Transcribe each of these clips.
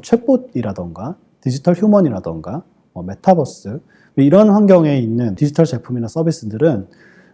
챗봇이라던가 디지털 휴먼이라던가 메타버스 이런 환경에 있는 디지털 제품이나 서비스들은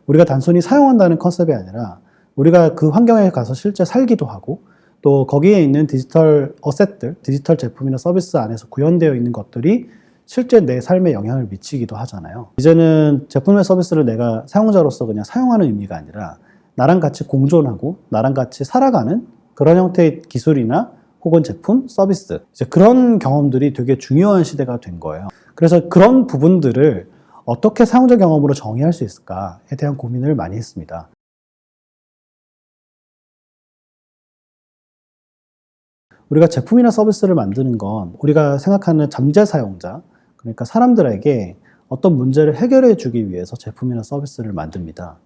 우리가 단순히 사용한다는 컨셉이 아니라 우리가 그 환경에 가서 실제 살기도 하고 또 거기에 있는 디지털 어셋들, 디지털 제품이나 서비스 안에서 구현되어 있는 것들이 실제 내 삶에 영향을 미치기도 하잖아요. 이제는 제품의 서비스를 내가 사용자로서 그냥 사용하는 의미가 아니라 나랑 같이 공존하고 나랑 같이 살아가는 그런 형태의 기술이나 혹은 제품, 서비스, 이제 그런 경험들이 되게 중요한 시대가 된 거예요. 그래서 그런 부분들을 어떻게 사용자 경험으로 정의할 수 있을까에 대한 고민을 많이 했습니다. 우리가 제품이나 서비스를 만드는 건 우리가 생각하는 잠재 사용자, 그러니까 사람들에게 어떤 문제를 해결해 주기 위해서 제품이나 서비스를 만듭니다.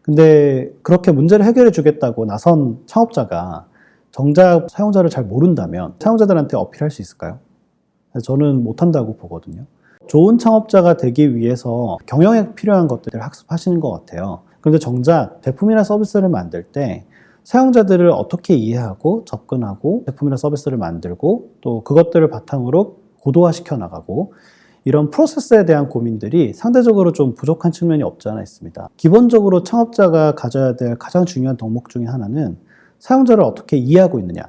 근데 그렇게 문제를 해결해 주겠다고 나선 창업자가 정작 사용자를 잘 모른다면 사용자들한테 어필할 수 있을까요? 저는 못한다고 보거든요. 좋은 창업자가 되기 위해서 경영에 필요한 것들을 학습하시는 것 같아요. 그런데 정작 제품이나 서비스를 만들 때 사용자들을 어떻게 이해하고 접근하고 제품이나 서비스를 만들고 또 그것들을 바탕으로 고도화시켜 나가고 이런 프로세스에 대한 고민들이 상대적으로 좀 부족한 측면이 없지 않아 있습니다. 기본적으로 창업자가 가져야 될 가장 중요한 덕목 중에 하나는 사용자를 어떻게 이해하고 있느냐,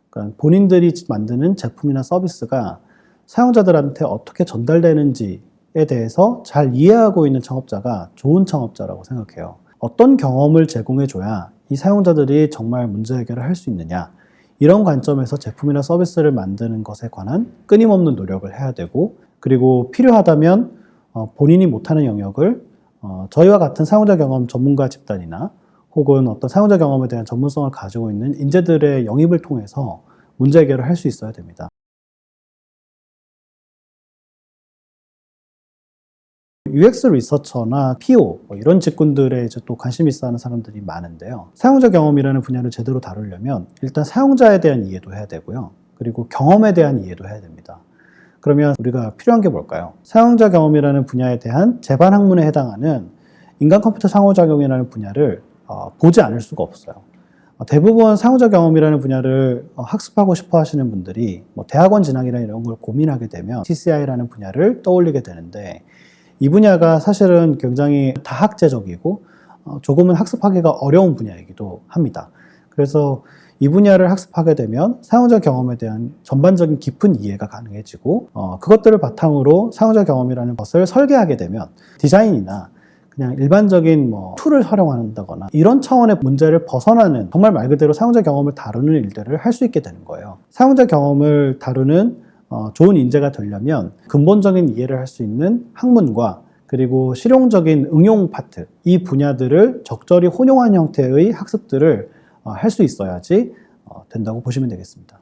그러니까 본인들이 만드는 제품이나 서비스가 사용자들한테 어떻게 전달되는지에 대해서 잘 이해하고 있는 창업자가 좋은 창업자라고 생각해요. 어떤 경험을 제공해줘야 이 사용자들이 정말 문제 해결을 할 수 있느냐, 이런 관점에서 제품이나 서비스를 만드는 것에 관한 끊임없는 노력을 해야 되고, 그리고 필요하다면 본인이 못하는 영역을 저희와 같은 사용자 경험 전문가 집단이나 혹은 어떤 사용자 경험에 대한 전문성을 가지고 있는 인재들의 영입을 통해서 문제 해결을 할 수 있어야 됩니다. UX 리서처나 PO 이런 직군들에 이제 또 관심 있어 하는 사람들이 많은데요. 사용자 경험이라는 분야를 제대로 다루려면 일단 사용자에 대한 이해도 해야 되고요. 그리고 경험에 대한 이해도 해야 됩니다. 그러면 우리가 필요한 게 뭘까요? 사용자 경험이라는 분야에 대한 제반 학문에 해당하는 인간 컴퓨터 상호작용이라는 분야를 보지 않을 수가 없어요. 대부분 사용자 경험이라는 분야를 학습하고 싶어 하시는 분들이 대학원 진학이나 이런 걸 고민하게 되면 TCI라는 분야를 떠올리게 되는데, 이 분야가 사실은 굉장히 다학제적이고 조금은 학습하기가 어려운 분야이기도 합니다. 그래서 이 분야를 학습하게 되면 사용자 경험에 대한 전반적인 깊은 이해가 가능해지고 그것들을 바탕으로 사용자 경험이라는 것을 설계하게 되면 디자인이나 그냥 일반적인 툴을 활용한다거나 이런 차원의 문제를 벗어나는 정말 말 그대로 사용자 경험을 다루는 일들을 할 수 있게 되는 거예요. 사용자 경험을 다루는 좋은 인재가 되려면 근본적인 이해를 할 수 있는 학문과 그리고 실용적인 응용 파트, 이 분야들을 적절히 혼용한 형태의 학습들을 할 수 있어야지 된다고 보시면 되겠습니다.